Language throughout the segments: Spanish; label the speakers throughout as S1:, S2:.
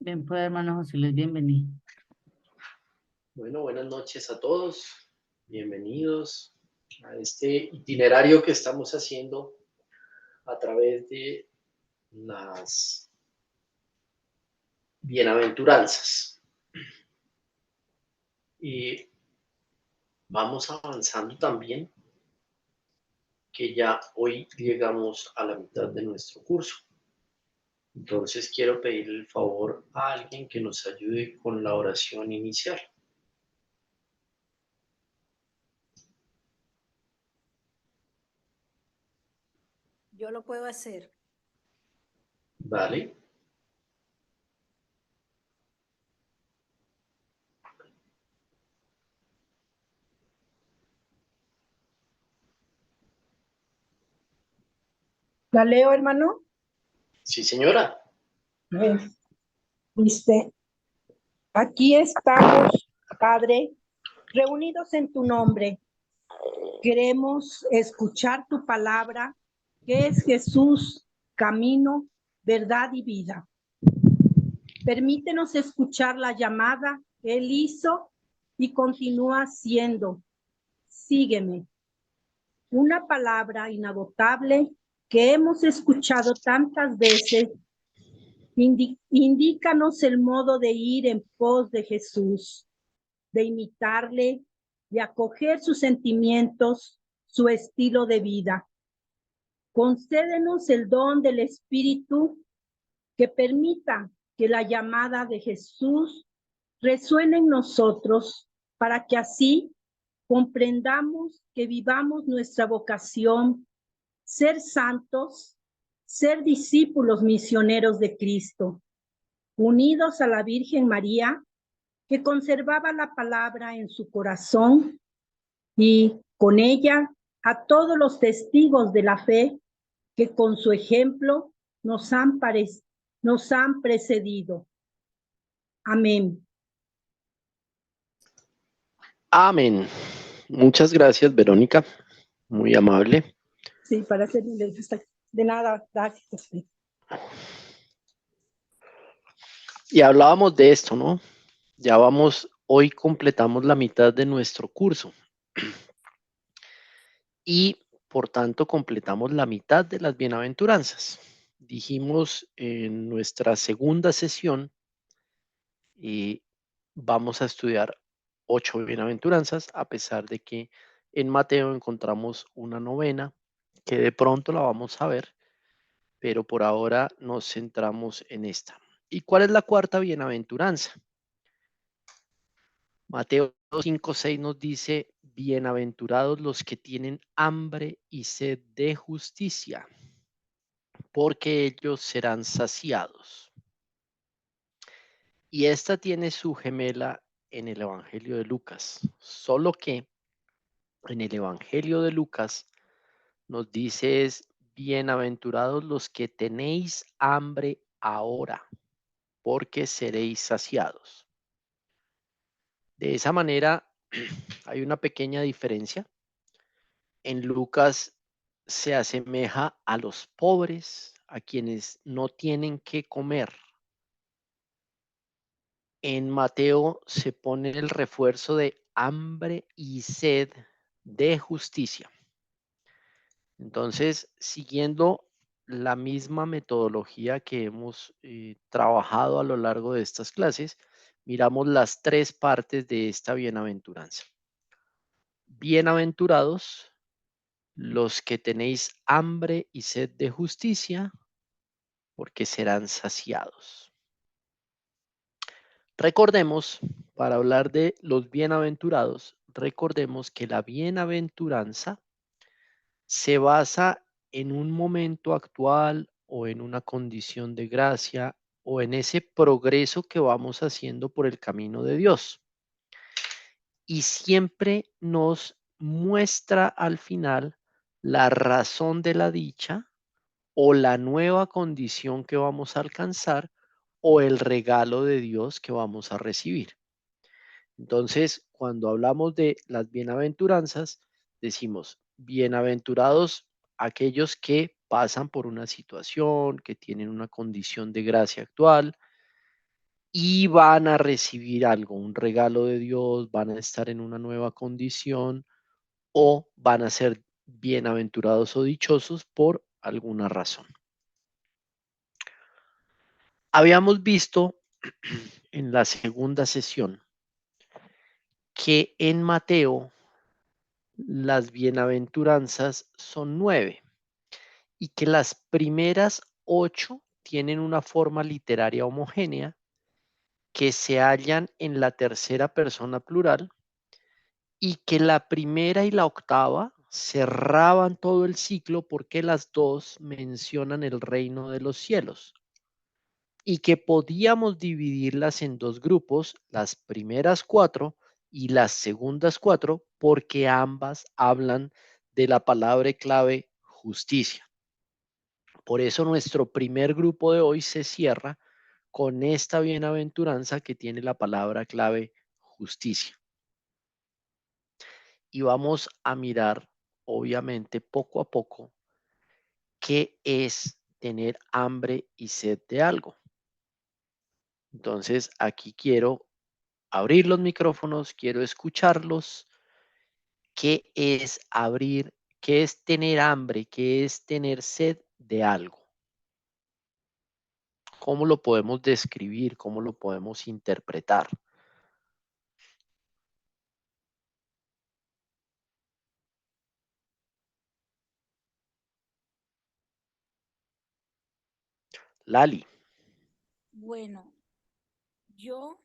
S1: Bien, pues hermano José Luis, bienvenido.
S2: Bueno, buenas noches a todos. Bienvenidos a este itinerario que estamos haciendo a través de las bienaventuranzas. Y vamos avanzando también, que ya hoy llegamos a la mitad de nuestro curso. Entonces quiero pedir el favor a alguien que nos ayude con la oración inicial.
S3: Yo lo puedo hacer.
S2: ¿Vale?
S3: ¿La leo, hermano?
S2: Sí, señora.
S3: Eh, Dice, aquí estamos, Padre, reunidos en tu nombre. Queremos escuchar tu palabra, que es Jesús, camino, verdad y vida. Permítenos escuchar la llamada que Él hizo y continúa haciendo. Sígueme. Una palabra inagotable que hemos escuchado tantas veces. Indícanos el modo de ir en pos de Jesús, de imitarle, de acoger sus sentimientos, su estilo de vida. Concédenos el don del Espíritu que permita que la llamada de Jesús resuene en nosotros para que así comprendamos que vivamos nuestra vocación, ser santos, ser discípulos misioneros de Cristo, unidos a la Virgen María, que conservaba la palabra en su corazón, y con ella a todos los testigos de la fe que con su ejemplo nos han precedido. Amén.
S2: Amén. Muchas gracias, Verónica. Muy amable.
S3: Sí, para servirle. De nada, gracias.
S2: Y hablábamos de esto, ¿no? Ya vamos, hoy completamos la mitad de nuestro curso y por tanto completamos la mitad de las bienaventuranzas. Dijimos en nuestra segunda sesión y vamos a estudiar 8 bienaventuranzas, a pesar de que en Mateo encontramos una novena que de pronto la vamos a ver, pero por ahora nos centramos en esta. ¿Y cuál es la cuarta bienaventuranza? Mateo 5:6 nos dice, bienaventurados los que tienen hambre y sed de justicia, porque ellos serán saciados. Y esta tiene su gemela en el Evangelio de Lucas, solo que en el Evangelio de Lucas nos dice es, bienaventurados los que tenéis hambre ahora, porque seréis saciados. De esa manera, hay una pequeña diferencia. En Lucas se asemeja a los pobres, a quienes no tienen que comer. En Mateo se pone el refuerzo de hambre y sed de justicia. Entonces, siguiendo la misma metodología que hemos trabajado a lo largo de estas clases, miramos las tres partes de esta bienaventuranza. Bienaventurados los que tenéis hambre y sed de justicia, porque serán saciados. Recordemos, para hablar de los bienaventurados, recordemos que la bienaventuranza se basa en un momento actual o en una condición de gracia o en ese progreso que vamos haciendo por el camino de Dios. Y siempre nos muestra al final la razón de la dicha o la nueva condición que vamos a alcanzar o el regalo de Dios que vamos a recibir. Entonces, cuando hablamos de las bienaventuranzas, decimos, bienaventurados aquellos que pasan por una situación, que tienen una condición de gracia actual, y van a recibir algo, un regalo de Dios, van a estar en una nueva condición o van a ser bienaventurados o dichosos por alguna razón. Habíamos visto en la segunda sesión que en Mateo las bienaventuranzas son 9 y que las primeras 8 tienen una forma literaria homogénea que se hallan en la tercera persona plural y que la primera y la octava cerraban todo el ciclo porque las dos mencionan el reino de los cielos y que podíamos dividirlas en dos grupos, las primeras 4 y las segundas 4, porque ambas hablan de la palabra clave justicia. Por eso nuestro primer grupo de hoy se cierra con esta bienaventuranza que tiene la palabra clave justicia. Y vamos a mirar, obviamente, poco a poco, qué es tener hambre y sed de algo. Entonces, aquí quiero abrir los micrófonos, quiero escucharlos. ¿Qué es abrir? ¿Qué es tener hambre? ¿Qué es tener sed de algo? ¿Cómo lo podemos describir? ¿Cómo lo podemos interpretar? Lali.
S4: Bueno, yo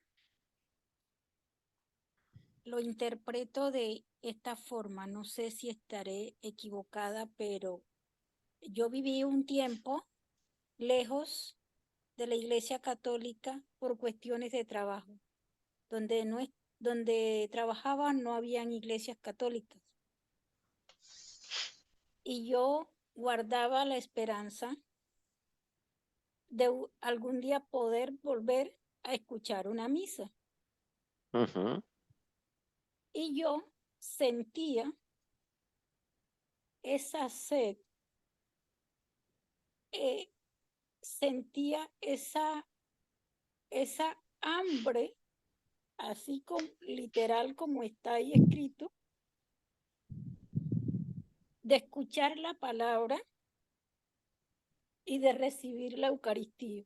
S4: lo interpreto de esta forma. No sé si estaré equivocada, pero yo viví un tiempo lejos de la Iglesia Católica por cuestiones de trabajo. Donde trabajaba no habían iglesias católicas. Y yo guardaba la esperanza de algún día poder volver a escuchar una misa.
S2: Uh-huh.
S4: Y yo sentía esa sed, sentía esa hambre, así como literal como está ahí escrito, de escuchar la palabra y de recibir la Eucaristía.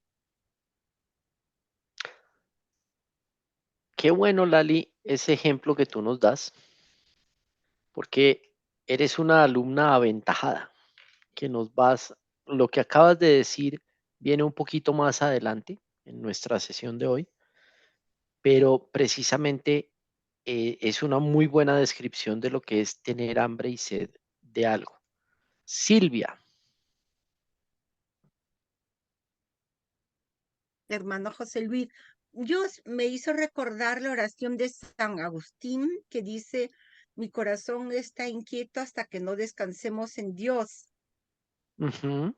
S2: Qué bueno, Lali, ese ejemplo que tú nos das, porque eres una alumna aventajada, que lo que acabas de decir viene un poquito más adelante en nuestra sesión de hoy, pero precisamente es una muy buena descripción de lo que es tener hambre y sed de algo. Silvia.
S5: Hermano José Luis, me hizo recordar la oración de San Agustín que dice, mi corazón está inquieto hasta que no descansemos en Dios,
S2: Uh-huh.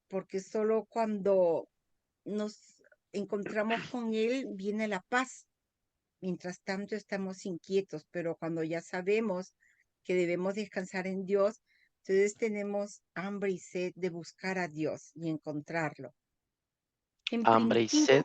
S5: porque solo cuando nos encontramos con Él viene la paz. Mientras tanto estamos inquietos, pero cuando ya sabemos que debemos descansar en Dios, entonces tenemos hambre y sed de buscar a Dios y encontrarlo. En
S2: Hambre y sed.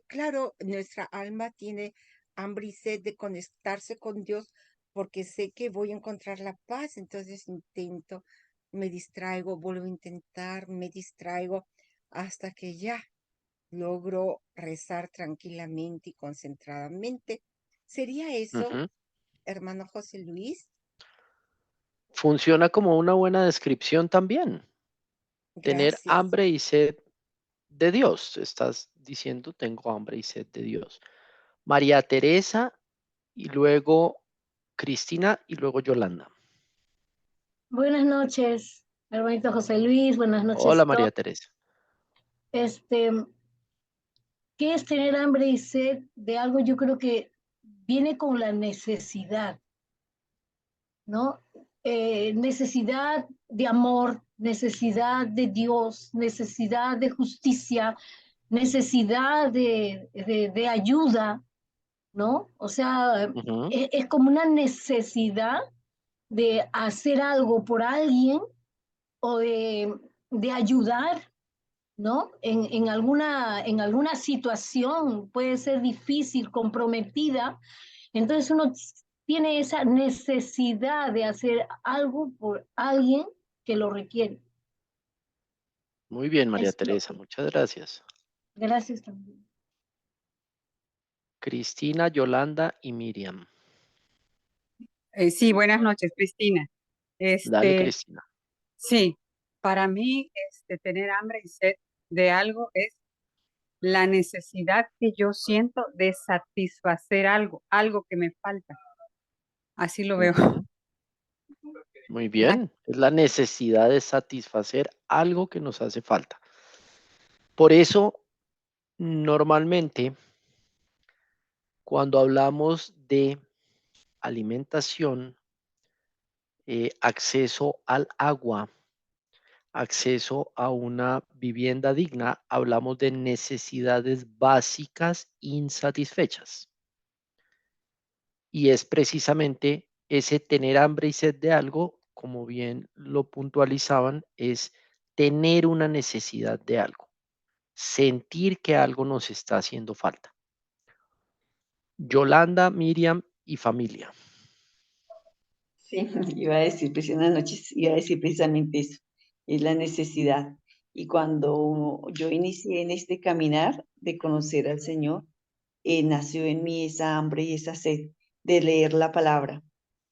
S5: claro, nuestra alma tiene hambre y sed de conectarse con Dios porque sé que voy a encontrar la paz, entonces intento, me distraigo, vuelvo a intentar, me distraigo hasta que ya logro rezar tranquilamente y concentradamente. ¿Sería eso,
S2: Uh-huh.
S5: hermano José Luis?
S2: Funciona como una buena descripción también. Tener
S5: Gracias.
S2: hambre y sed de Dios. Estás diciendo, tengo hambre y sed de Dios. María Teresa y luego Cristina y luego Yolanda.
S6: Buenas noches, hermanito José Luis, buenas noches
S2: Hola
S6: a todos.
S2: María Teresa.
S6: ¿Qué es tener hambre y sed de algo? Yo creo que viene con la necesidad, ¿no? Necesidad de amor, necesidad de Dios, necesidad de justicia, necesidad de ayuda, ¿no? O sea,
S2: Uh-huh.
S6: es como una necesidad de hacer algo por alguien o de ayudar, ¿no? En alguna situación puede ser difícil, comprometida, entonces uno tiene esa necesidad de hacer algo por alguien que lo requiere.
S2: Muy bien, María
S6: Es lo
S2: Teresa,
S6: que,
S2: muchas gracias.
S6: gracias también.
S2: Cristina, Yolanda y Miriam.
S7: Sí, buenas noches, Cristina.
S2: Dale,
S7: Este,
S2: Cristina.
S7: sí, para mí, tener hambre y sed de algo es la necesidad que yo siento de satisfacer algo, algo que me falta. Así lo veo.
S2: Ujú. Muy bien, es la necesidad de satisfacer algo que nos hace falta. Por eso, normalmente, cuando hablamos de alimentación, acceso al agua, acceso a una vivienda digna, hablamos de necesidades básicas insatisfechas. Y es precisamente ese tener hambre y sed de algo, como bien lo puntualizaban, es tener una necesidad de algo, sentir que algo nos está haciendo falta. Yolanda, Miriam y familia.
S8: Sí, iba a decir, pues buenas noches, iba a decir precisamente eso, es la necesidad. Y cuando yo inicié en este caminar de conocer al Señor, nació en mí esa hambre y esa sed de leer la palabra,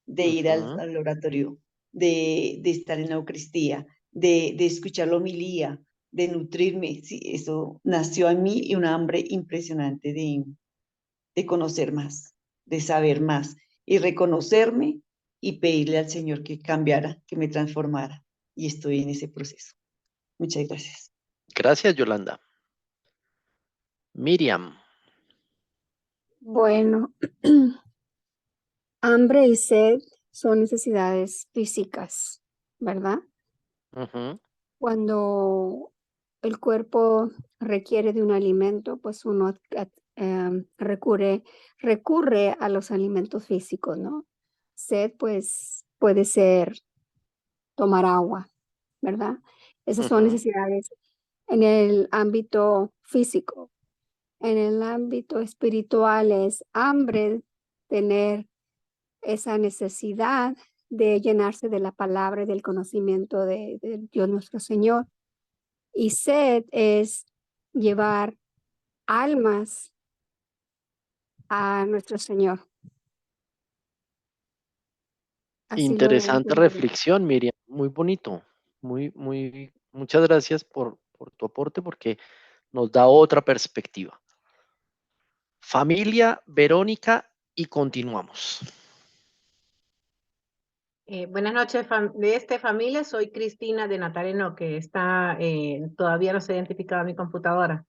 S8: de ir
S2: Ujú.
S8: al oratorio, de estar en la Eucaristía, de escuchar la homilía, de nutrirme. Sí, eso nació en mí y una hambre impresionante de conocer más, de saber más y reconocerme y pedirle al Señor que cambiara, que me transformara. Y estoy en ese proceso. Muchas gracias.
S2: Gracias, Yolanda. Miriam.
S9: Bueno, hambre y sed son necesidades físicas, ¿verdad?
S2: Ujú.
S9: Cuando el cuerpo requiere de un alimento, pues uno recurre a los alimentos físicos, ¿no? Sed, pues puede ser tomar agua, ¿verdad? Esas son
S2: Ujú.
S9: necesidades en el ámbito físico. En el ámbito espiritual es hambre, tener esa necesidad de llenarse de la palabra y del conocimiento de Dios nuestro Señor. Y sed es llevar almas a nuestro Señor. Así lo
S2: Interesante
S9: entiendo yo.
S2: reflexión, Miriam. Muy bonito. Muchas gracias por tu aporte porque nos da otra perspectiva. Familia, Verónica y continuamos.
S10: Buenas noches, familia. Soy Cristina de Natareno, que está, todavía no se ha identificado mi computadora.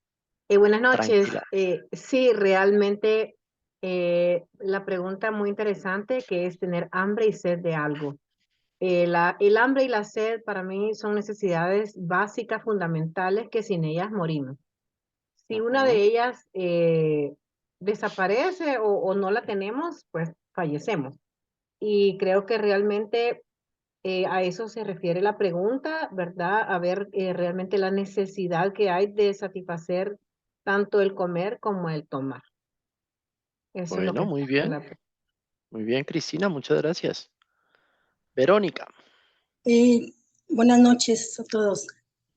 S10: Buenas noches.
S2: Tranquila.
S10: Sí, realmente la pregunta muy interesante que es tener hambre y sed de algo. El hambre y la sed para mí son necesidades básicas, fundamentales, que sin ellas morimos. Si una de
S2: Ujú.
S10: ellas desaparece o no la tenemos, pues fallecemos. Y creo que realmente a eso se refiere la pregunta, ¿verdad? A ver realmente la necesidad que hay de satisfacer tanto el comer como el tomar. Eso es lo
S2: Bueno,
S10: que
S2: muy
S10: está en
S2: bien.
S10: la pregunta.
S2: Muy bien, Cristina, muchas gracias. Verónica.
S3: Eh, Buenas noches a todos.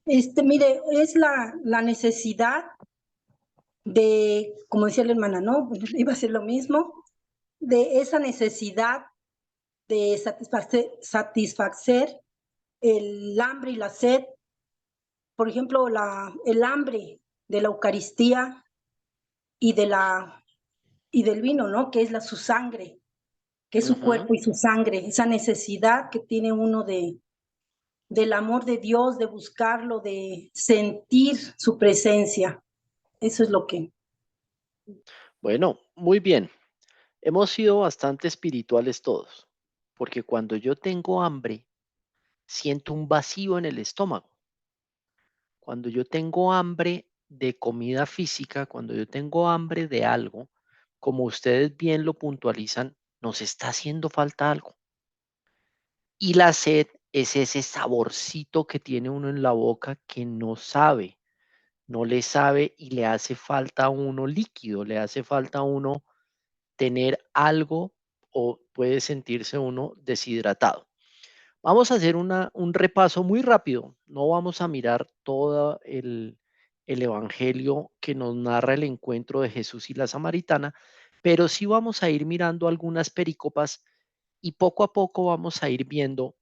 S3: Mire, es la necesidad de, como decía la hermana, ¿no? Iba a ser lo mismo, de esa necesidad de satisfacer el hambre y la sed. Por ejemplo, el hambre de la Eucaristía y y del vino, ¿no? Que es su sangre, que es su
S2: Ujú.
S3: cuerpo y su sangre, esa necesidad que tiene uno del amor de Dios, de buscarlo, de sentir su presencia. Eso es lo que...
S2: Bueno, muy bien. Hemos sido bastante espirituales todos, porque cuando yo tengo hambre, siento un vacío en el estómago. Cuando yo tengo hambre de comida física, cuando yo tengo hambre de algo, como ustedes bien lo puntualizan, nos está haciendo falta algo. Y la sed es ese saborcito que tiene uno en la boca que no sabe no le sabe y le hace falta a uno líquido, le hace falta a uno tener algo o puede sentirse uno deshidratado. Vamos a hacer un repaso muy rápido. No vamos a mirar todo el evangelio que nos narra el encuentro de Jesús y la samaritana, pero sí vamos a ir mirando algunas pericopas y poco a poco vamos a ir viendo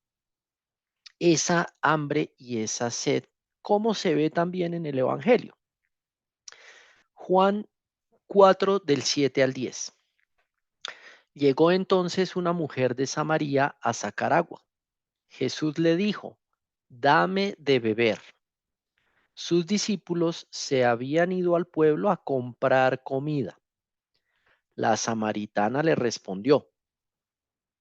S2: esa hambre y esa sed, como se ve también en el evangelio. Juan 4 del 7 al 10. Llegó entonces una mujer de Samaria a sacar agua. Jesús le dijo, dame de beber. Sus discípulos se habían ido al pueblo a comprar comida. La samaritana le respondió,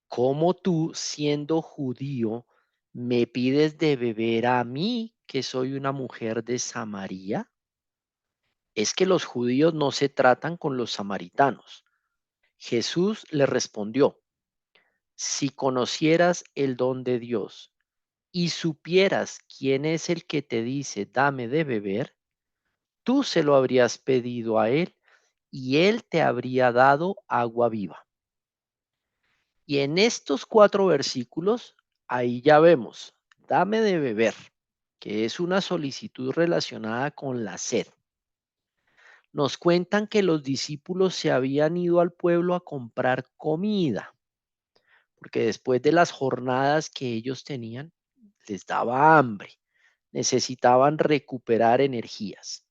S2: ¿cómo tú, siendo judío, me pides de beber a mí, que soy una mujer de Samaria? Es que los judíos no se tratan con los samaritanos. Jesús le respondió, si conocieras el don de Dios y supieras quién es el que te dice, dame de beber, tú se lo habrías pedido a él y él te habría dado agua viva. Y en estos 4 versículos, ahí ya vemos, dame de beber, que es una solicitud relacionada con la sed. Nos cuentan que los discípulos se habían ido al pueblo a comprar comida, porque después de las jornadas que ellos tenían, les daba hambre, necesitaban recuperar energías.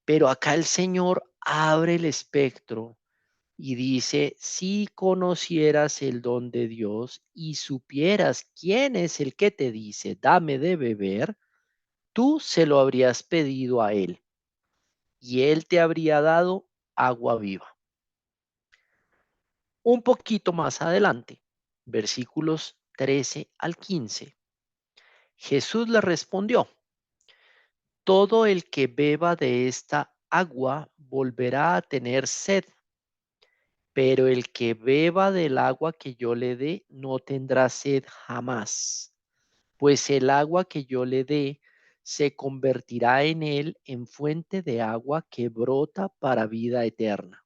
S2: Pero acá el Señor abre el espectro y dice, si conocieras el don de Dios y supieras quién es el que te dice, dame de beber, tú se lo habrías pedido a él y él te habría dado agua viva. Un poquito más adelante, versículos 13 al 15, Jesús le respondió, todo el que beba de esta agua volverá a tener sed, pero el que beba del agua que yo le dé no tendrá sed jamás, pues el agua que yo le dé se convertirá en él en fuente de agua que brota para vida eterna.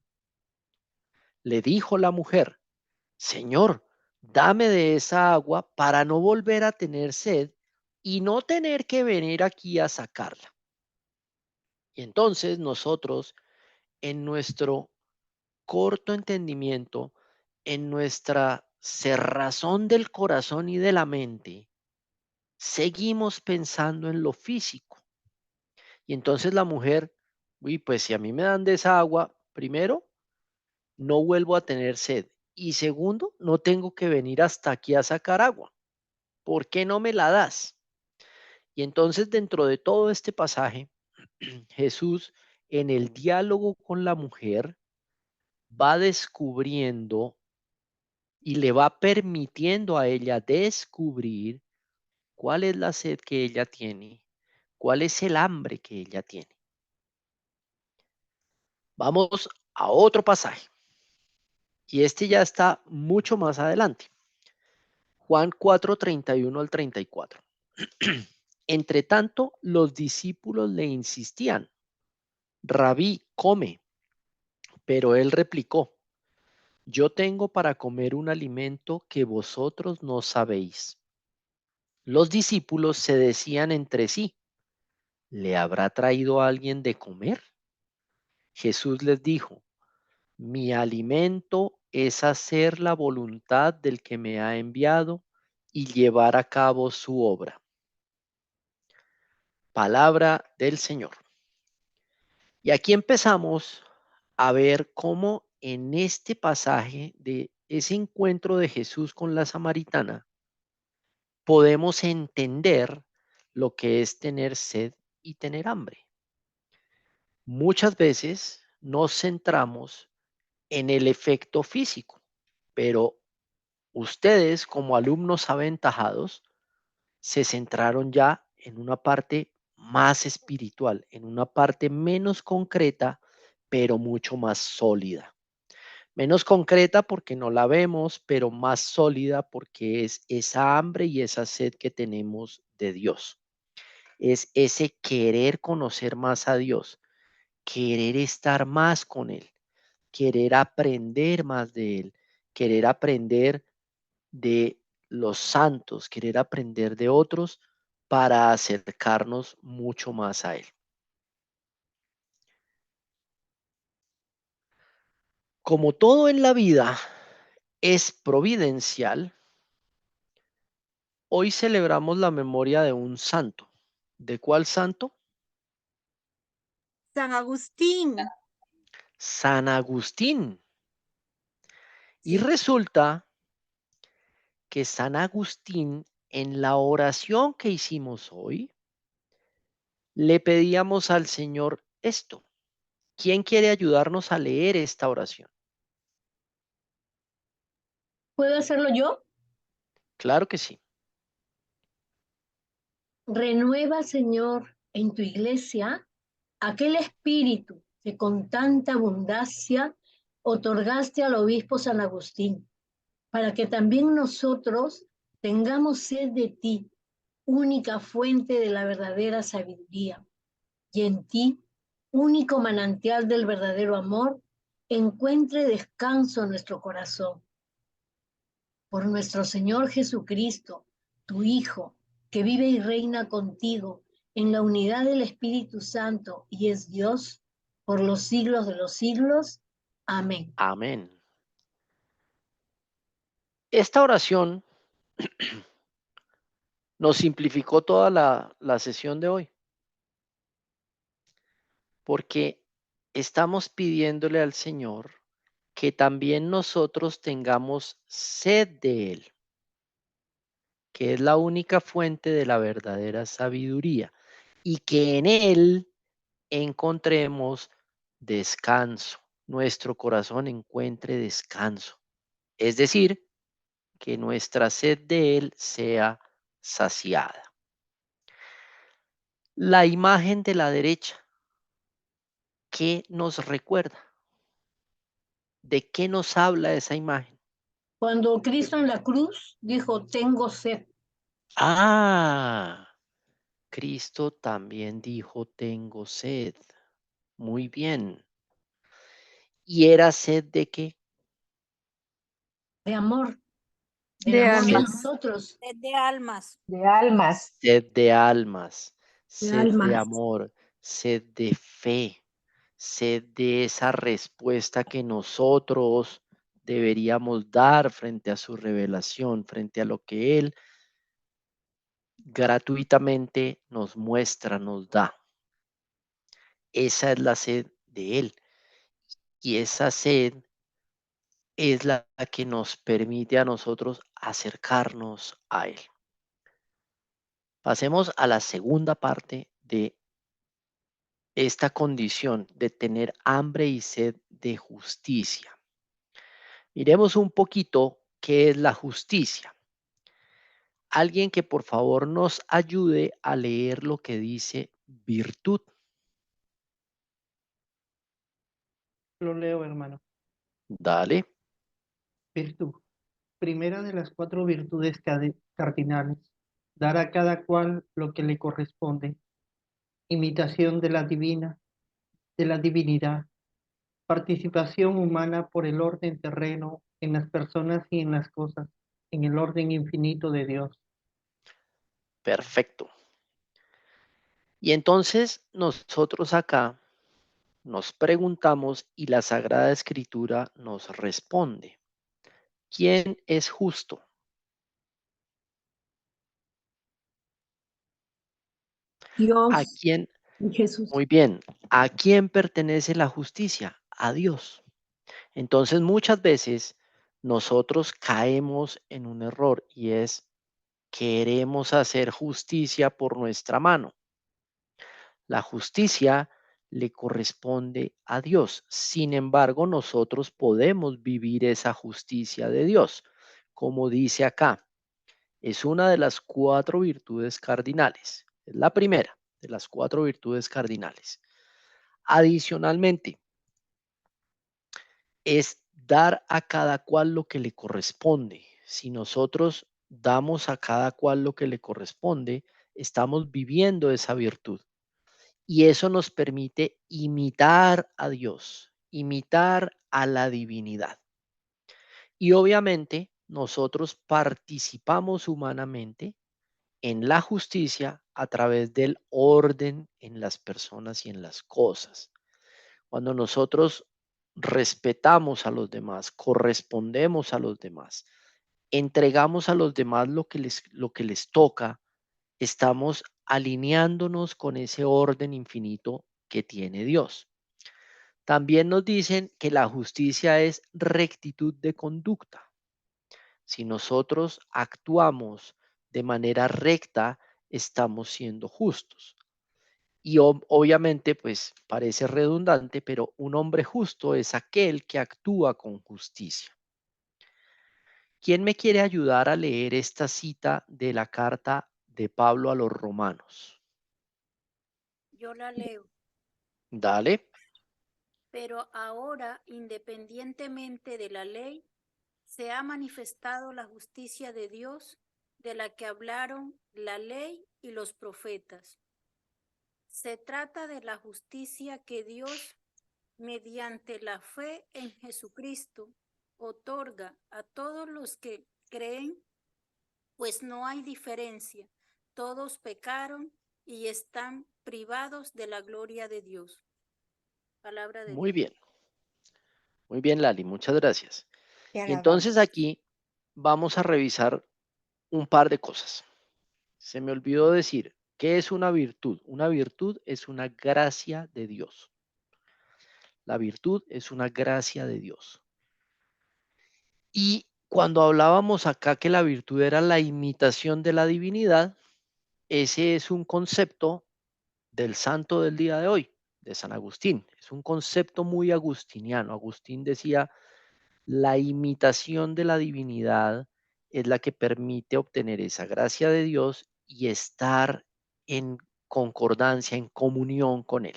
S2: Le dijo la mujer, Señor, dame de esa agua para no volver a tener sed y no tener que venir aquí a sacarla. Y entonces nosotros, en nuestro corto entendimiento, en nuestra cerrazón del corazón y de la mente, seguimos pensando en lo físico. Y entonces la mujer, uy, pues si a mí me dan de esa agua, primero, no vuelvo a tener sed. Y segundo, no tengo que venir hasta aquí a sacar agua. ¿Por qué no me la das? Y entonces dentro de todo este pasaje, Jesús en el diálogo con la mujer va descubriendo y le va permitiendo a ella descubrir cuál es la sed que ella tiene, cuál es el hambre que ella tiene. Vamos a otro pasaje y este ya está mucho más adelante. Juan 4, 31 al 34. Entre tanto, los discípulos le insistían, Rabí, come. Pero él replicó, yo tengo para comer un alimento que vosotros no sabéis. Los discípulos se decían entre sí, ¿le habrá traído alguien de comer? Jesús les dijo, mi alimento es hacer la voluntad del que me ha enviado y llevar a cabo su obra. Palabra del Señor. Y aquí empezamos a ver cómo en este pasaje de ese encuentro de Jesús con la samaritana, podemos entender lo que es tener sed y tener hambre. Muchas veces nos centramos en el efecto físico, pero ustedes como alumnos aventajados se centraron ya en una parte más espiritual, en una parte menos concreta, pero mucho más sólida. Menos concreta porque no la vemos, pero más sólida porque es esa hambre y esa sed que tenemos de Dios. es ese querer conocer más a Dios, querer estar más con Él, querer aprender más de Él, querer aprender de los santos, querer aprender de otros para acercarnos mucho más a Él. Como todo en la vida es providencial, hoy celebramos la memoria de un santo. ¿De cuál santo?
S5: San Agustín.
S2: San Agustín. Y
S5: Sí.
S2: resulta que San Agustín, en la oración que hicimos hoy, le pedíamos al Señor esto. ¿Quién quiere ayudarnos a leer esta oración?
S6: ¿Puedo hacerlo yo?
S2: Claro que sí.
S6: Renueva, Señor, en tu iglesia aquel espíritu que con tanta abundancia otorgaste al obispo San Agustín, para que también nosotros tengamos sed de ti, única fuente de la verdadera sabiduría, y en ti, único manantial del verdadero amor, encuentre descanso nuestro corazón. Por nuestro Señor Jesucristo, tu Hijo, que vive y reina contigo en la unidad del Espíritu Santo y es Dios por los siglos de los siglos. Amén.
S2: Amén. Esta oración nos simplificó toda la sesión de hoy, porque estamos pidiéndole al Señor que también nosotros tengamos sed de Él, que es la única fuente de la verdadera sabiduría, y que en Él encontremos descanso, nuestro corazón encuentre descanso. Es decir, que nuestra sed de Él sea saciada. La imagen de la derecha, ¿qué nos recuerda? ¿De qué nos habla esa imagen?
S6: Cuando Cristo en la cruz dijo, tengo sed.
S2: Ah, Cristo también dijo, tengo sed. Muy bien. ¿Y era sed de qué?
S6: De amor, del
S9: De
S6: amor de
S2: Sed,
S9: almas.
S6: nosotros.
S4: De almas.
S10: De almas.
S2: sed de almas,
S3: De
S2: sed de
S3: almas.
S2: amor, sed de fe, sed de esa respuesta que nosotros deberíamos dar frente a su revelación, frente a lo que Él gratuitamente nos muestra, nos da. Esa es la sed de Él. Y esa sed es la que nos permite a nosotros acercarnos a Él. Pasemos a la segunda parte de esta condición de tener hambre y sed de justicia. Miremos un poquito qué es la justicia. Alguien que por favor nos ayude a leer lo que dice virtud.
S11: Lo leo, hermano.
S2: Dale.
S11: Virtud. Primera de las 4 virtudes cardinales. Dar a cada cual lo que le corresponde. Imitación de la divinidad. Participación humana por el orden terreno en las personas y en las cosas, en el orden infinito de Dios.
S2: Perfecto. Y entonces nosotros acá nos preguntamos y la Sagrada Escritura nos responde. ¿Quién es justo? ¿A
S3: Dios
S2: quién?
S3: y Jesús.
S2: Muy bien. ¿A quién pertenece la justicia? A Dios. Entonces muchas veces nosotros caemos en un error y es queremos hacer justicia por nuestra mano. La justicia le corresponde a Dios. Sin embargo, nosotros podemos vivir esa justicia de Dios. Como dice acá, es una de las 4 virtudes cardinales. Es la primera de las 4 virtudes cardinales. Adicionalmente, es dar a cada cual lo que le corresponde. Si nosotros damos a cada cual lo que le corresponde, estamos viviendo esa virtud. Y eso nos permite imitar a Dios, imitar a la divinidad. Y obviamente nosotros participamos humanamente en la justicia a través del orden en las personas y en las cosas. Cuando nosotros respetamos a los demás, correspondemos a los demás, entregamos a los demás lo que les toca, estamos alineándonos con ese orden infinito que tiene Dios. También nos dicen que la justicia es rectitud de conducta. Si nosotros actuamos de manera recta, estamos siendo justos. Y obviamente, pues parece redundante, pero un hombre justo es aquel que actúa con justicia. ¿Quién me quiere ayudar a leer esta cita de la carta de Pablo a los romanos?
S4: Yo la leo.
S2: Dale.
S4: Pero ahora, independientemente de la ley, se ha manifestado la justicia de Dios, de la que hablaron la ley y los profetas. Se trata de la justicia que Dios, mediante la fe en Jesucristo, otorga a todos los que creen, pues no hay diferencia. Todos pecaron y están privados de la gloria de Dios. Palabra de
S2: Muy
S4: Dios.
S2: bien. Muy bien, Lali, muchas gracias.
S5: Te
S2: Y entonces
S5: alabamos.
S2: aquí vamos a revisar un par de cosas. Se me olvidó decir, ¿qué es una virtud? Una virtud es una gracia de Dios. La virtud es una gracia de Dios. Y cuando hablábamos acá que la virtud era la imitación de la divinidad, ese es un concepto del santo del día de hoy, de San Agustín. Es un concepto muy agustiniano. Agustín decía, la imitación de la divinidad es la que permite obtener esa gracia de Dios y estar en concordancia, en comunión con Él.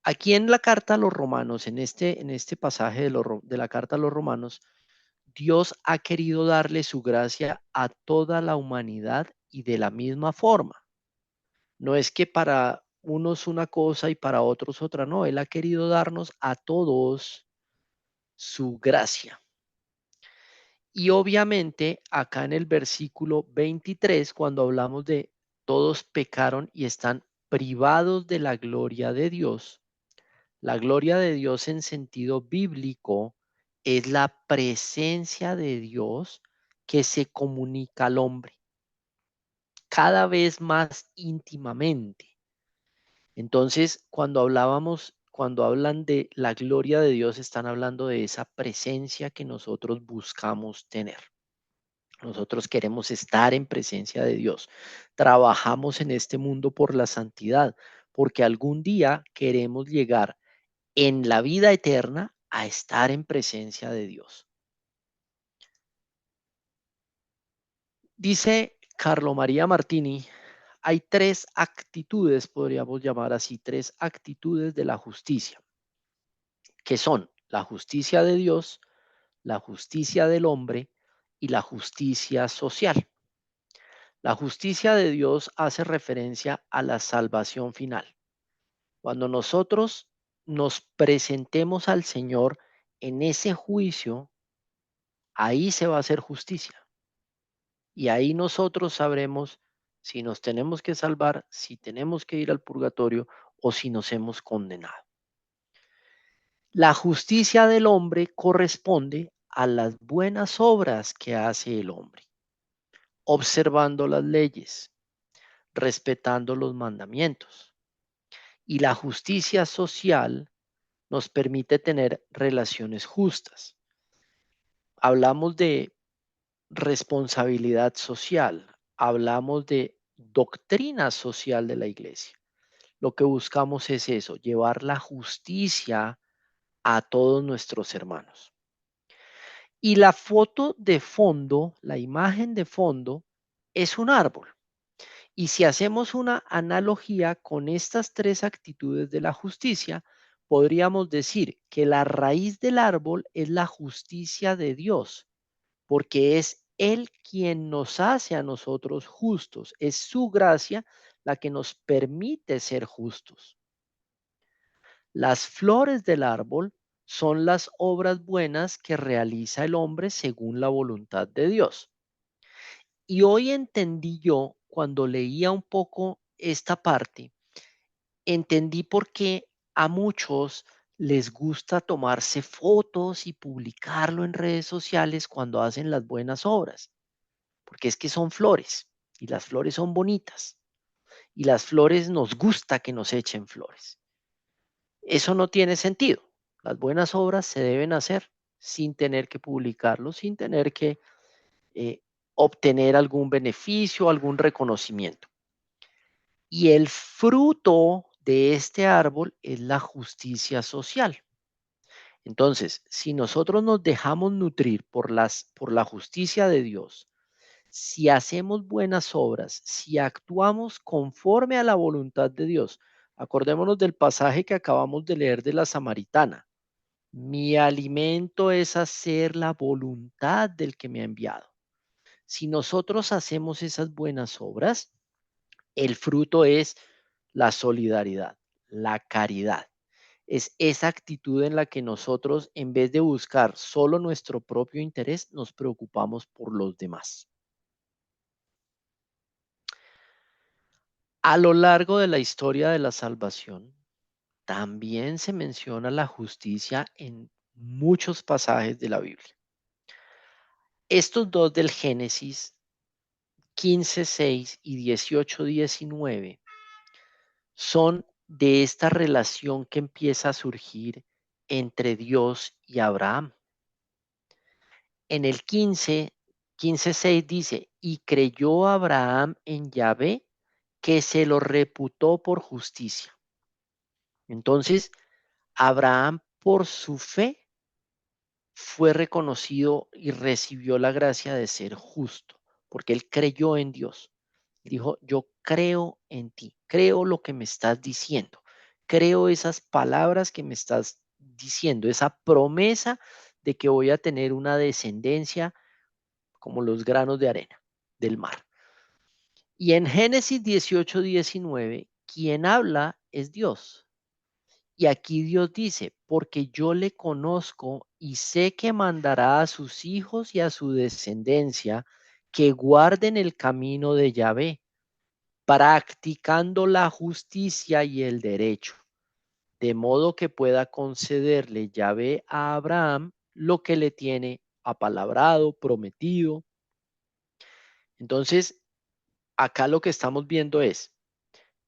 S2: Aquí en la carta a los romanos, en este pasaje de la carta a los romanos, Dios ha querido darle su gracia a toda la humanidad y de la misma forma. No es que para unos una cosa y para otros otra, no, Él ha querido darnos a todos su gracia. Y obviamente acá en el versículo 23, cuando hablamos de todos pecaron y están privados de la gloria de Dios, la gloria de Dios en sentido bíblico es la presencia de Dios que se comunica al hombre cada vez más íntimamente. Entonces, cuando hablan de la gloria de Dios, están hablando de esa presencia que nosotros buscamos tener. Nosotros queremos estar en presencia de Dios. Trabajamos en este mundo por la santidad, porque algún día queremos llegar en la vida eterna a estar en presencia de Dios. Dice Carlo María Martini, hay tres actitudes, podríamos llamar así, tres actitudes de la justicia, que son la justicia de Dios, la justicia del hombre y la justicia social. La justicia de Dios hace referencia a la salvación final. Cuando nosotros nos presentemos al Señor en ese juicio, ahí se va a hacer justicia. Y ahí nosotros sabremos si nos tenemos que salvar, si tenemos que ir al purgatorio o si nos hemos condenado. La justicia del hombre corresponde a las buenas obras que hace el hombre, observando las leyes, respetando los mandamientos. Y la justicia social nos permite tener relaciones justas. Hablamos de responsabilidad social, hablamos de doctrina social de la iglesia. Lo que buscamos es eso, llevar la justicia a todos nuestros hermanos. Y la foto de fondo, la imagen de fondo, es un árbol. Y si hacemos una analogía con estas tres actitudes de la justicia, podríamos decir que la raíz del árbol es la justicia de Dios, porque es Él quien nos hace a nosotros justos. Es su gracia la que nos permite ser justos. Las flores del árbol son las obras buenas que realiza el hombre según la voluntad de Dios. Y hoy entendí yo, cuando leía un poco esta parte, entendí por qué a muchos les gusta tomarse fotos y publicarlo en redes sociales cuando hacen las buenas obras, porque es que son flores y las flores son bonitas y las flores nos gusta que nos echen flores. Eso no tiene sentido. Las buenas obras se deben hacer sin tener que publicarlo, sin tener que obtener algún beneficio, algún reconocimiento. Y el fruto de este árbol es la justicia social. Entonces, si nosotros nos dejamos nutrir por la justicia de Dios, si hacemos buenas obras, si actuamos conforme a la voluntad de Dios, acordémonos del pasaje que acabamos de leer de la samaritana. Mi alimento es hacer la voluntad del que me ha enviado. Si nosotros hacemos esas buenas obras, el fruto es la solidaridad, la caridad. Es esa actitud en la que nosotros, en vez de buscar solo nuestro propio interés, nos preocupamos por los demás. A lo largo de la historia de la salvación, también se menciona la justicia en muchos pasajes de la Biblia. Estos dos del Génesis 15:6 y 18:19 son de esta relación que empieza a surgir entre Dios y Abraham. En el 15:6 dice, y creyó Abraham en Yahvé, que se lo reputó por justicia. Entonces, Abraham por su fe fue reconocido y recibió la gracia de ser justo, porque él creyó en Dios. Dijo, yo creo en ti, creo lo que me estás diciendo, creo esas palabras que me estás diciendo, esa promesa de que voy a tener una descendencia como los granos de arena del mar. Y en Génesis 18:19, quien habla es Dios. Y aquí Dios dice, porque yo le conozco y sé que mandará a sus hijos y a su descendencia que guarden el camino de Yahvé, practicando la justicia y el derecho, de modo que pueda concederle Yahvé a Abraham lo que le tiene apalabrado, prometido. Entonces, acá lo que estamos viendo es,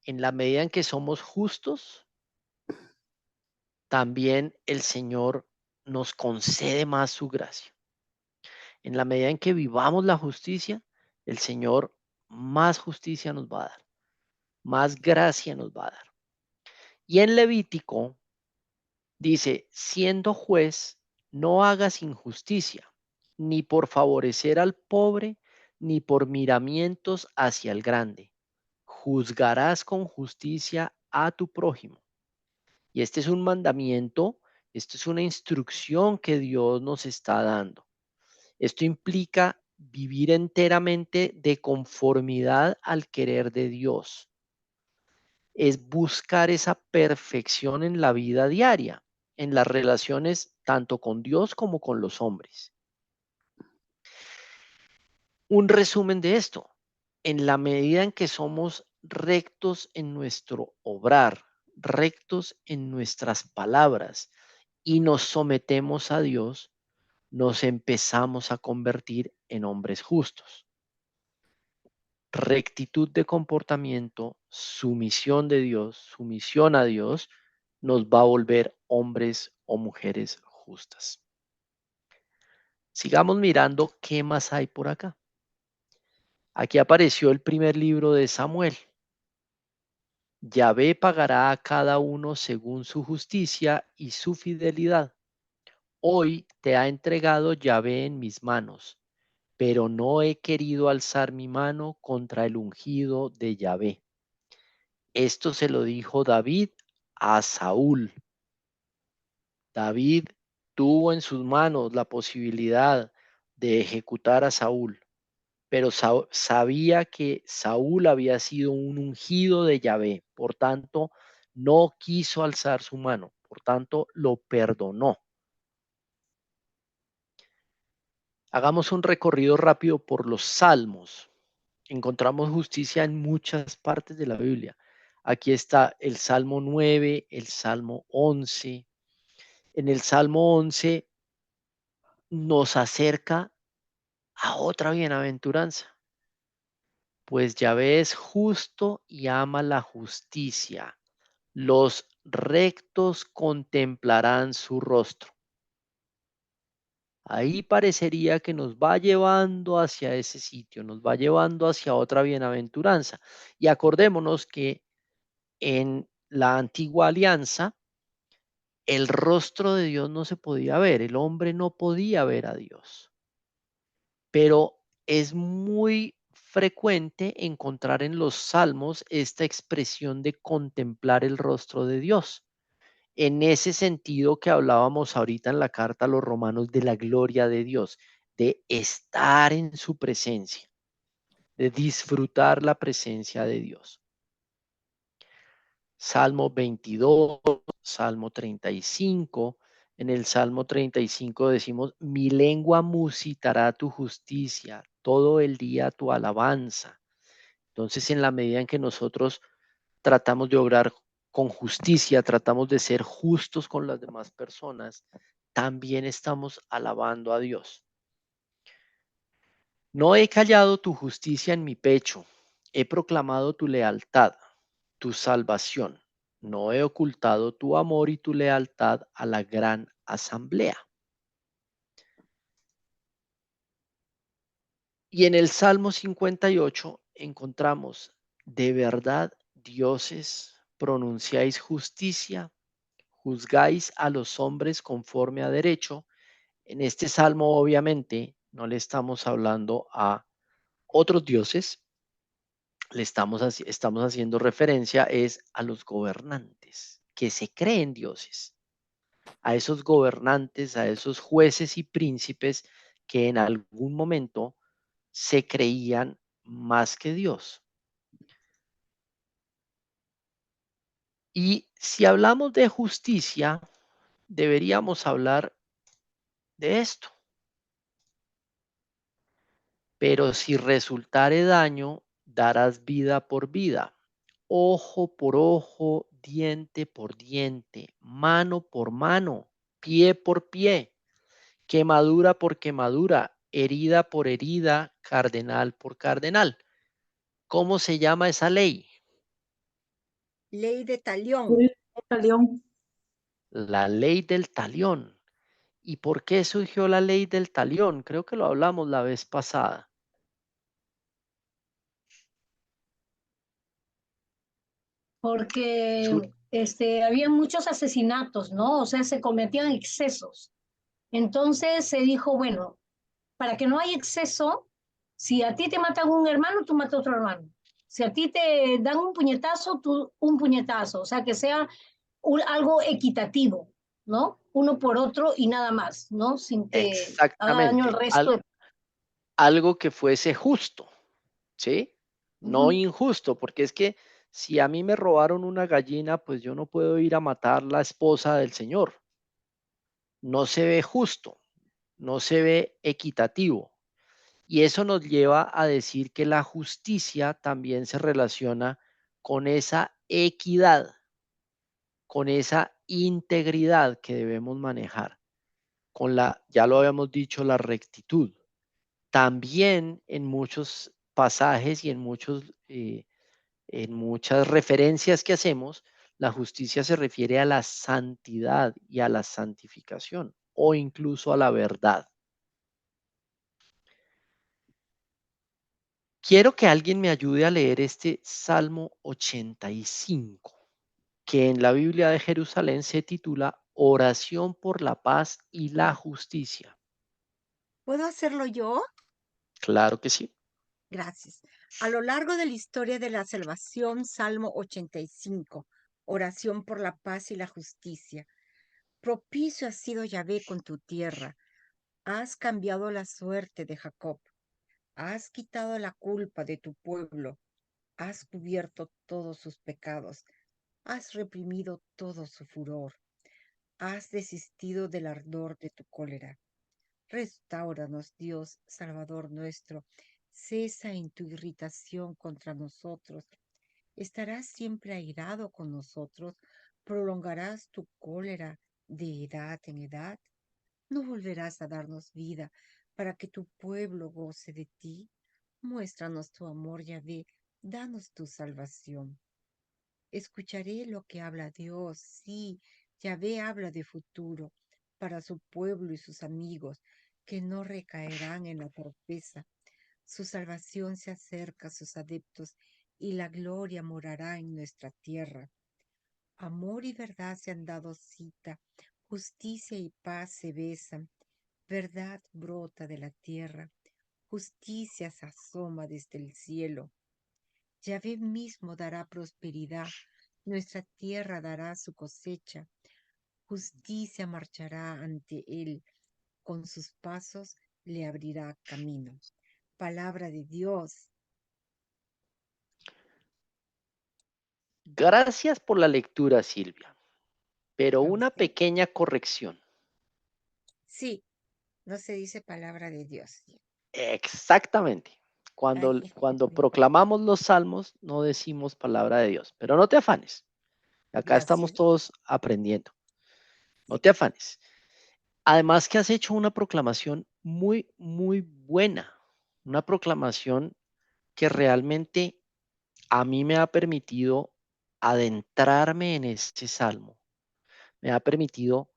S2: en la medida en que somos justos, también el Señor nos concede más su gracia. En la medida en que vivamos la justicia, el Señor más justicia nos va a dar, más gracia nos va a dar. Y en Levítico dice, siendo juez, no hagas injusticia, ni por favorecer al pobre, ni por miramientos hacia el grande. Juzgarás con justicia a tu prójimo. Y este es un mandamiento, esto es una instrucción que Dios nos está dando. Esto implica vivir enteramente de conformidad al querer de Dios. Es buscar esa perfección en la vida diaria, en las relaciones tanto con Dios como con los hombres. Un resumen de esto, en la medida en que somos rectos en nuestro obrar, rectos en nuestras palabras y nos sometemos a Dios, nos empezamos a convertir en hombres justos. Rectitud de comportamiento, sumisión de Dios, sumisión a Dios, nos va a volver hombres o mujeres justas. Sigamos mirando qué más hay por acá. Aquí apareció el primer libro de Samuel. Yahvé pagará a cada uno según su justicia y su fidelidad. Hoy te ha entregado Yahvé en mis manos, pero no he querido alzar mi mano contra el ungido de Yahvé. Esto se lo dijo David a Saúl. David tuvo en sus manos la posibilidad de ejecutar a Saúl, pero sabía que Saúl había sido un ungido de Yahvé, por tanto, no quiso alzar su mano, por tanto, lo perdonó. Hagamos un recorrido rápido por los salmos. Encontramos justicia en muchas partes de la Biblia. Aquí está el Salmo 9, el Salmo 11. En el Salmo 11 nos acerca a otra bienaventuranza. Pues Yahvé es justo y ama la justicia. Los rectos contemplarán su rostro. Ahí parecería que nos va llevando hacia ese sitio, nos va llevando hacia otra bienaventuranza. Y acordémonos que en la antigua alianza, el rostro de Dios no se podía ver, el hombre no podía ver a Dios. Pero es muy frecuente encontrar en los salmos esta expresión de contemplar el rostro de Dios. En ese sentido que hablábamos ahorita en la carta a los romanos de la gloria de Dios, de estar en su presencia, de disfrutar la presencia de Dios. Salmo 22, Salmo 35. En el Salmo 35 decimos, mi lengua musitará tu justicia, todo el día tu alabanza. Entonces, en la medida en que nosotros tratamos de obrar con justicia, tratamos de ser justos con las demás personas, también estamos alabando a Dios. No he callado tu justicia en mi pecho, he proclamado tu lealtad, tu salvación. No he ocultado tu amor y tu lealtad a la gran asamblea. Y en el Salmo 58 encontramos, de verdad, dioses, pronunciáis justicia, juzgáis a los hombres conforme a derecho. En este salmo, obviamente, no le estamos hablando a otros dioses, estamos haciendo referencia es a los gobernantes que se creen dioses, a esos gobernantes, a esos jueces y príncipes que en algún momento se creían más que Dios. Y si hablamos de justicia, deberíamos hablar de esto. Pero si resultare daño, darás vida por vida, ojo por ojo, diente por diente, mano por mano, pie por pie, quemadura por quemadura, herida por herida, cardenal por cardenal. ¿Cómo se llama esa ley?
S5: Ley de talión.
S3: Uy, León.
S2: La ley del talión. ¿Y por qué surgió la ley del talión? Creo que lo hablamos la vez pasada.
S6: Porque
S2: Sur-
S6: había muchos asesinatos, ¿no? O sea, se cometían excesos. Entonces se dijo, bueno, para que no haya exceso, si a ti te matan un hermano, tú matas a otro hermano. Si a ti te dan un puñetazo, tú un puñetazo. O sea, que sea algo equitativo, ¿no? Uno por otro y nada más, ¿no? Sin que haga daño al
S2: Exactamente.
S6: resto.
S2: Algo que fuese justo, ¿sí? No
S6: Ujú.
S2: injusto, porque es que si a mí me robaron una gallina, pues yo no puedo ir a matar la esposa del Señor. No se ve justo, no se ve equitativo. Y eso nos lleva a decir que la justicia también se relaciona con esa equidad, con esa integridad que debemos manejar, con la, ya lo habíamos dicho, la rectitud. También en muchos pasajes y en muchas referencias que hacemos, la justicia se refiere a la santidad y a la santificación o incluso a la verdad. Quiero que alguien me ayude a leer este Salmo 85, que en la Biblia de Jerusalén se titula Oración por la paz y la justicia.
S5: ¿Puedo hacerlo yo?
S2: Claro que sí.
S5: Gracias. A lo largo de la historia de la salvación, Salmo 85, oración por la paz y la justicia. Propicio ha sido Yahvé con tu tierra. Has cambiado la suerte de Jacob. Has quitado la culpa de tu pueblo, has cubierto todos sus pecados, has reprimido todo su furor, has desistido del ardor de tu cólera. Restáuranos, Dios, Salvador nuestro, cesa en tu irritación contra nosotros. ¿Estarás siempre airado con nosotros? ¿Prolongarás tu cólera de edad en edad? ¿No volverás a darnos vida para que tu pueblo goce de ti? Muéstranos tu amor, Yahvé, danos tu salvación. Escucharé lo que habla Dios, sí, Yahvé habla de futuro para su pueblo y sus amigos, que no recaerán en la torpeza. Su salvación se acerca a sus adeptos y la gloria morará en nuestra tierra. Amor y verdad se han dado cita, justicia y paz se besan, verdad brota de la tierra, justicia se asoma desde el cielo. Yahvé mismo dará prosperidad, nuestra tierra dará su cosecha, justicia marchará ante él, con sus pasos le abrirá camino. Palabra de Dios.
S2: Gracias por la lectura, Silvia, pero
S5: ¿A
S2: una
S5: usted?
S2: pequeña corrección.
S5: Sí, no se dice palabra de Dios.
S2: Exactamente. Cuando,
S5: Ay,
S2: cuando proclamamos los salmos, no decimos palabra de Dios, pero no te afanes. Acá estamos
S5: gracias.
S2: todos aprendiendo. No te afanes. Además que has hecho una proclamación muy, muy buena. Una proclamación que realmente a mí me ha permitido adentrarme en este salmo. Me ha permitido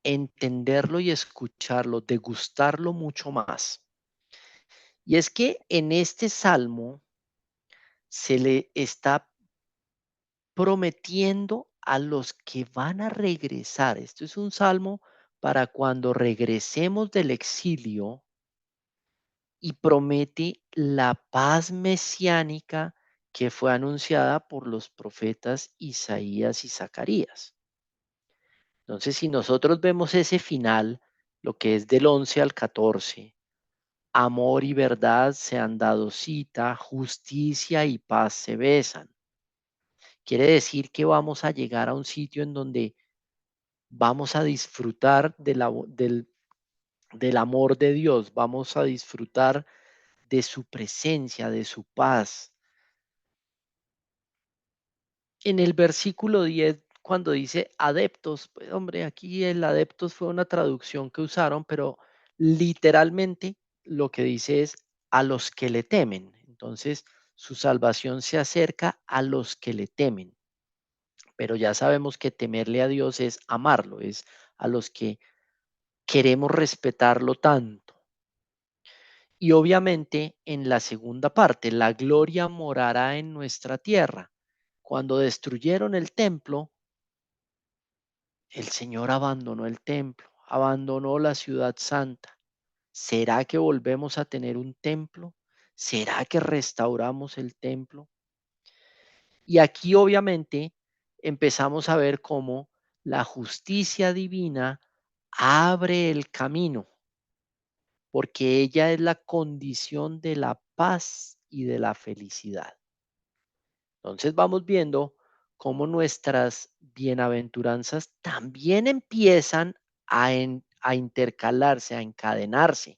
S2: entenderlo y escucharlo, degustarlo mucho más. Y es que en este salmo se le está prometiendo a los que van a regresar. Esto es un salmo para cuando regresemos del exilio y promete la paz mesiánica que fue anunciada por los profetas Isaías y Zacarías. Entonces, si nosotros vemos ese final, lo que es del 11 al 14, amor y verdad se han dado cita, justicia y paz se besan. Quiere decir que vamos a llegar a un sitio en donde vamos a disfrutar del amor de Dios, vamos a disfrutar de su presencia, de su paz. En el versículo 10, cuando dice adeptos, pues hombre, aquí el adeptos fue una traducción que usaron, pero literalmente lo que dice es a los que le temen. Entonces, su salvación se acerca a los que le temen. Pero ya sabemos que temerle a Dios es amarlo, es a los que queremos respetarlo tanto. Y obviamente en la segunda parte, la gloria morará en nuestra tierra. Cuando destruyeron el templo, el Señor abandonó el templo, abandonó la ciudad santa. ¿Será que volvemos a tener un templo? ¿Será que restauramos el templo? Y aquí obviamente empezamos a ver cómo la justicia divina abre el camino, porque ella es la condición de la paz y de la felicidad. Entonces vamos viendo cómo nuestras bienaventuranzas también empiezan a intercalarse, a encadenarse.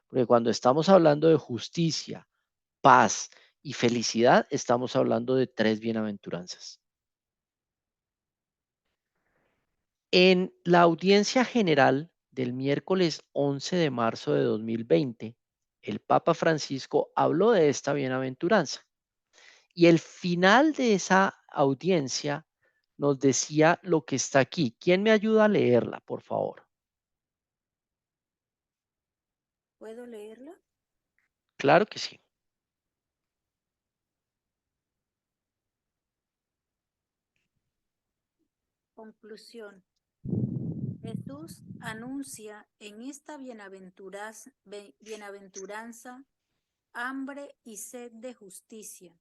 S2: Porque cuando estamos hablando de justicia, paz y felicidad, estamos hablando de tres bienaventuranzas. En la audiencia general del miércoles 11 de marzo de 2020, el Papa Francisco habló de esta bienaventuranza. Y el final de esa audiencia nos decía lo que está aquí. ¿Quién me ayuda a leerla, por favor?
S4: ¿Puedo leerla?
S2: Claro que sí.
S4: Conclusión. Jesús anuncia en esta bienaventuranza hambre y sed de justicia,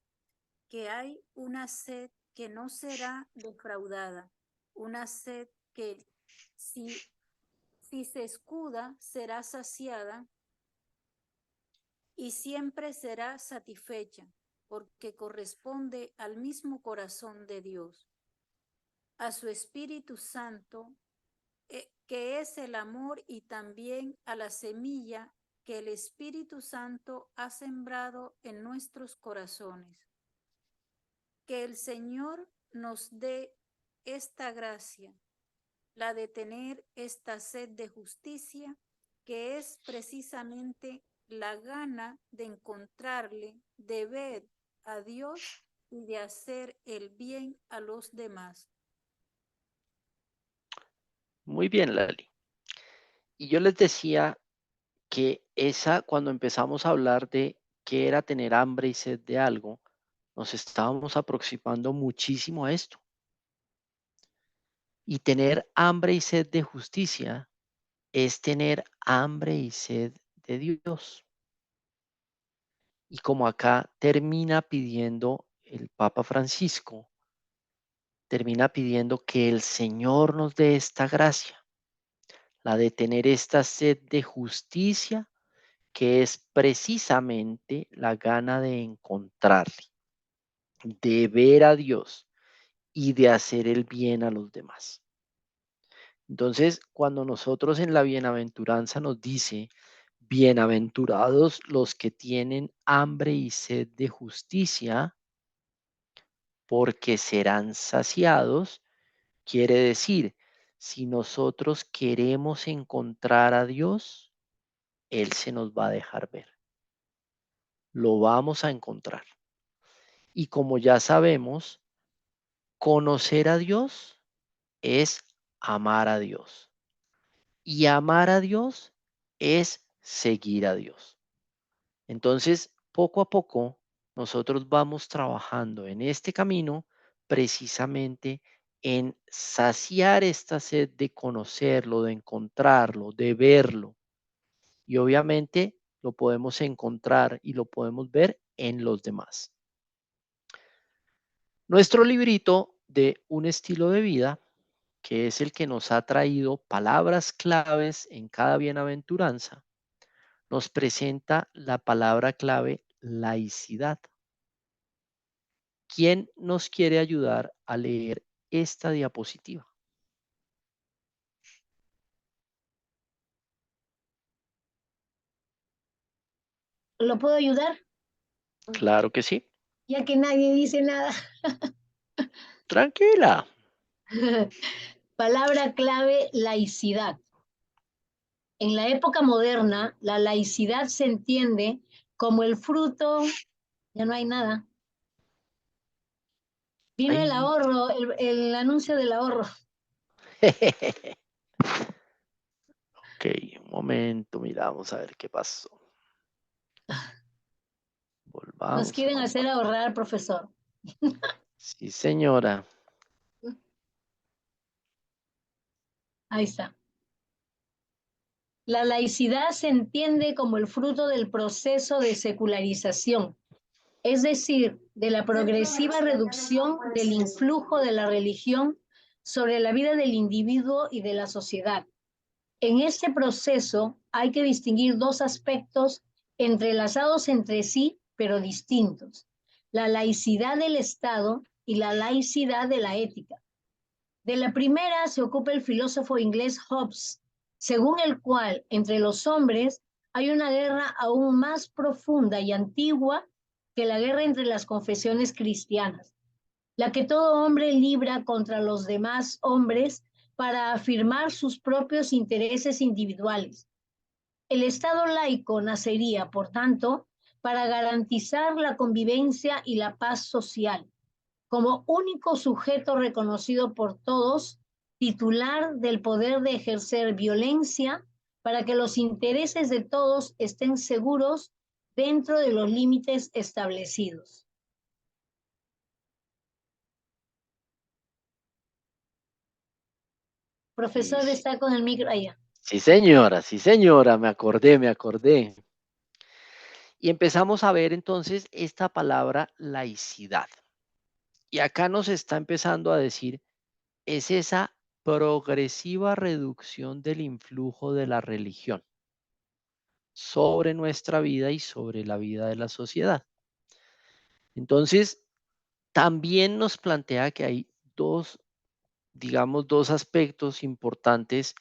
S4: que hay una sed que no será defraudada, una sed que si se escuda será saciada y siempre será satisfecha, porque corresponde al mismo corazón de Dios, a su Espíritu Santo, que es el amor, y también a la semilla que el Espíritu Santo ha sembrado en nuestros corazones. Que el Señor nos dé esta gracia, la de tener esta sed de justicia, que es precisamente la gana de encontrarle, de ver a Dios y de hacer el bien a los demás.
S2: Muy bien, Lali. Y yo les decía que cuando empezamos a hablar de qué era tener hambre y sed de algo, nos estábamos aproximando muchísimo a esto. Y tener hambre y sed de justicia es tener hambre y sed de Dios. Y como acá termina pidiendo el Papa Francisco, termina pidiendo que el Señor nos dé esta gracia, la de tener esta sed de justicia, que es precisamente la gana de encontrarle, de ver a Dios y de hacer el bien a los demás. Entonces, cuando nosotros en la bienaventuranza nos dice, bienaventurados los que tienen hambre y sed de justicia, porque serán saciados, quiere decir, si nosotros queremos encontrar a Dios, Él se nos va a dejar ver. Lo vamos a encontrar. Y como ya sabemos, conocer a Dios es amar a Dios. Y amar a Dios es seguir a Dios. Entonces, poco a poco, nosotros vamos trabajando en este camino precisamente en saciar esta sed de conocerlo, de encontrarlo, de verlo. Y obviamente lo podemos encontrar y lo podemos ver en los demás. Nuestro librito de Un estilo de vida, que es el que nos ha traído palabras claves en cada bienaventuranza, nos presenta la palabra clave laicidad. ¿Quién nos quiere ayudar a leer esta diapositiva?
S6: ¿Lo puedo ayudar?
S2: Claro que sí.
S6: Ya que nadie dice nada.
S2: Tranquila.
S6: Palabra clave, laicidad. En la época moderna, la laicidad se entiende como el fruto, ya no hay nada. Vino el
S2: Ay.
S6: ahorro, el anuncio del ahorro.
S2: Ok, un momento, miramos a ver qué pasó. Volvamos.
S6: Nos quieren hacer ahorrar, profesor.
S2: Sí, señora.
S6: Ahí está. La laicidad se entiende como el fruto del proceso de secularización, es decir, de la progresiva reducción del influjo de la religión sobre la vida del individuo y de la sociedad. En este proceso hay que distinguir dos aspectos entrelazados entre sí, pero distintos: la laicidad del Estado y la laicidad de la ética. De la primera se ocupa el filósofo inglés Hobbes, según el cual entre los hombres hay una guerra aún más profunda y antigua que la guerra entre las confesiones cristianas, la que todo hombre libra contra los demás hombres para afirmar sus propios intereses individuales. El Estado laico nacería, por tanto, para garantizar la convivencia y la paz social, como único sujeto reconocido por todos, titular del poder de ejercer violencia para que los intereses de todos estén seguros dentro de los límites establecidos. Profesor,
S2: Sí,
S6: está con el micro allá.
S2: sí, señora, me acordé. Y empezamos a ver entonces esta palabra laicidad. Y acá nos está empezando a decir, es esa progresiva reducción del influjo de la religión sobre nuestra vida y sobre la vida de la sociedad. Entonces, también nos plantea que hay dos, digamos, dos aspectos importantes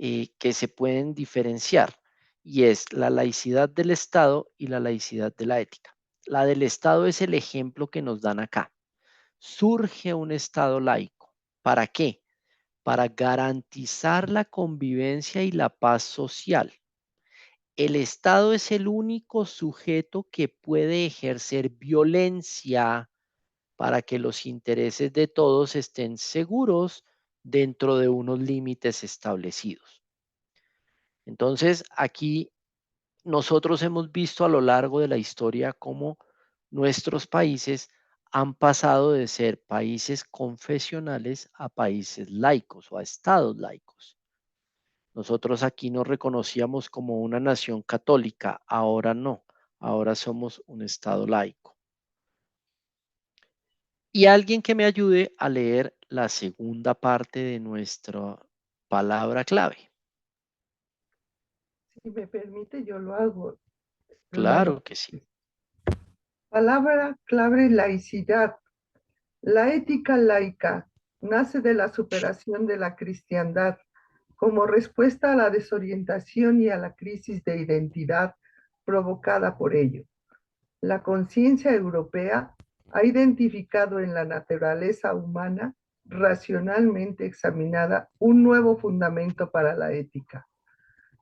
S2: que se pueden diferenciar, y es la laicidad del Estado y la laicidad de la ética. La del Estado es el ejemplo que nos dan acá. Surge un Estado laico. ¿Para qué? Para garantizar la convivencia y la paz social. El Estado es el único sujeto que puede ejercer violencia para que los intereses de todos estén seguros dentro de unos límites establecidos. Entonces, aquí nosotros hemos visto a lo largo de la historia cómo nuestros países han pasado de ser países confesionales a países laicos o a estados laicos. Nosotros aquí nos reconocíamos como una nación católica, ahora no, ahora somos un estado laico. Y alguien que me ayude a leer la segunda parte de nuestra palabra clave.
S12: Si me permite, yo lo hago, hermano.
S2: Claro que sí.
S12: Palabra clave: laicidad. La ética laica nace de la superación de la cristiandad como respuesta a la desorientación y a la crisis de identidad provocada por ello. La conciencia europea ha identificado en la naturaleza humana racionalmente examinada un nuevo fundamento para la ética.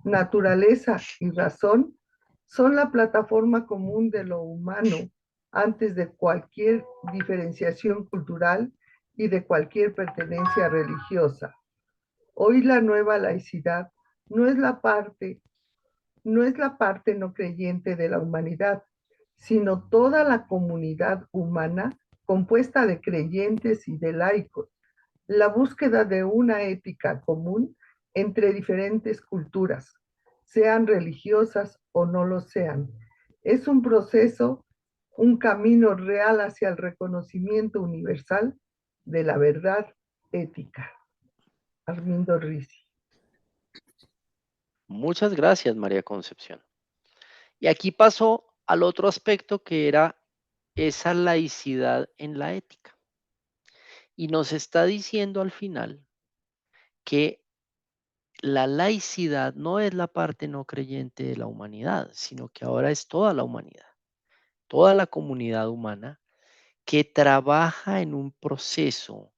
S12: Naturaleza y razón son la plataforma común de lo humano antes de cualquier diferenciación cultural y de cualquier pertenencia religiosa. Hoy la nueva laicidad no es la parte no creyente de la humanidad, sino toda la comunidad humana compuesta de creyentes y de laicos. La búsqueda de una ética común entre diferentes culturas, sean religiosas o no lo sean, es un proceso, un camino real hacia el reconocimiento universal de la verdad ética. Armindo Risi.
S2: Muchas gracias, María Concepción. Y aquí pasó al otro aspecto, que era esa laicidad en la ética. Y nos está diciendo al final que la laicidad no es la parte no creyente de la humanidad, sino que ahora es toda la humanidad, toda la comunidad humana que trabaja en un proceso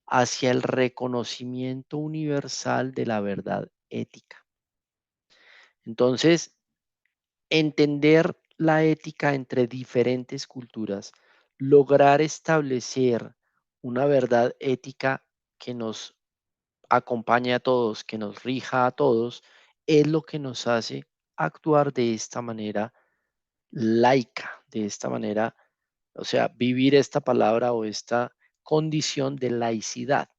S2: hacia el reconocimiento universal de la verdad ética. Entonces, entender la ética entre diferentes culturas, lograr establecer una verdad ética que nos acompañe a todos, que nos rija a todos, es lo que nos hace actuar de esta manera laica, de esta manera, o sea, vivir esta palabra o esta condición de laicidad,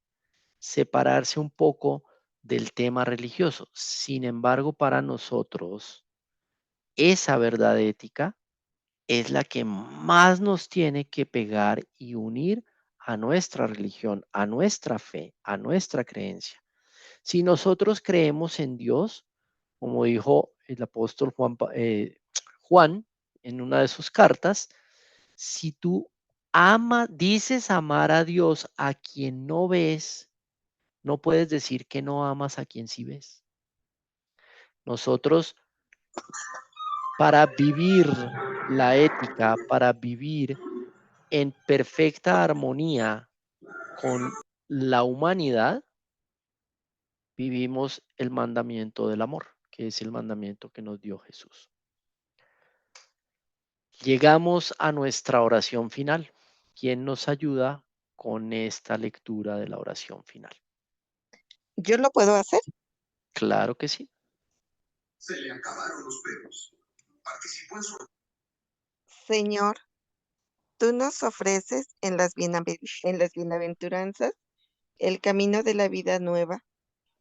S2: separarse un poco del tema religioso. Sin embargo, para nosotros, esa verdad ética es la que más nos tiene que pegar y unir a nuestra religión, a nuestra fe, a nuestra creencia. Si nosotros creemos en Dios, como dijo el apóstol Juan en una de sus cartas, si tú dices amar a Dios a quien no ves, no puedes decir que no amas a quien sí ves. Nosotros, para vivir la ética, para vivir en perfecta armonía con la humanidad, vivimos el mandamiento del amor, que es el mandamiento que nos dio Jesús. Llegamos a nuestra oración final. ¿Quién nos ayuda con esta lectura de la oración final?
S13: ¿Yo lo puedo hacer?
S2: Claro que sí.
S14: Se le acabaron los pelos. Participó en su...
S13: Señor, tú nos ofreces en las bienaventuranzas el camino de la vida nueva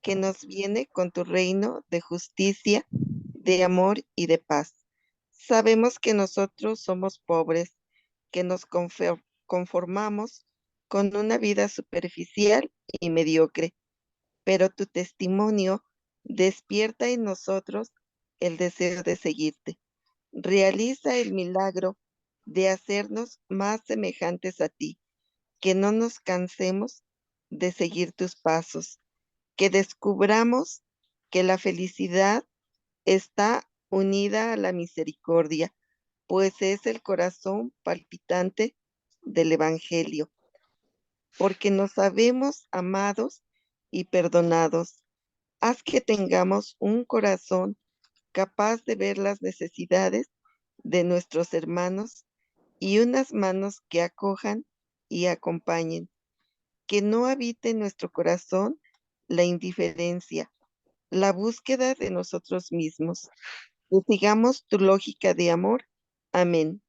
S13: que nos viene con tu reino de justicia, de amor y de paz. Sabemos que nosotros somos pobres, que nos conformamos con una vida superficial y mediocre, pero tu testimonio despierta en nosotros el deseo de seguirte. Realiza el milagro de hacernos más semejantes a ti, que no nos cansemos de seguir tus pasos, que descubramos que la felicidad está unida a la misericordia, pues es el corazón palpitante del Evangelio, porque nos sabemos amados y perdonados. Haz que tengamos un corazón capaz de ver las necesidades de nuestros hermanos y unas manos que acojan y acompañen. Que no habite en nuestro corazón la indiferencia, la búsqueda de nosotros mismos. Que sigamos tu lógica de amor. Amén.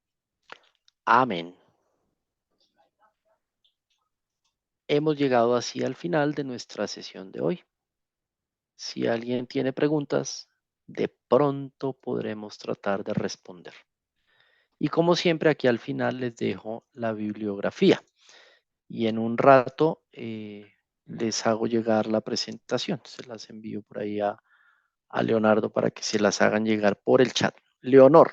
S2: Amén. Hemos llegado así al final de nuestra sesión de hoy. Si alguien tiene preguntas, de pronto podremos tratar de responder. Y como siempre, aquí al final les dejo la bibliografía. Y en un rato les hago llegar la presentación. Se las envío por ahí a Leonardo para que se las hagan llegar por el chat. Leonor,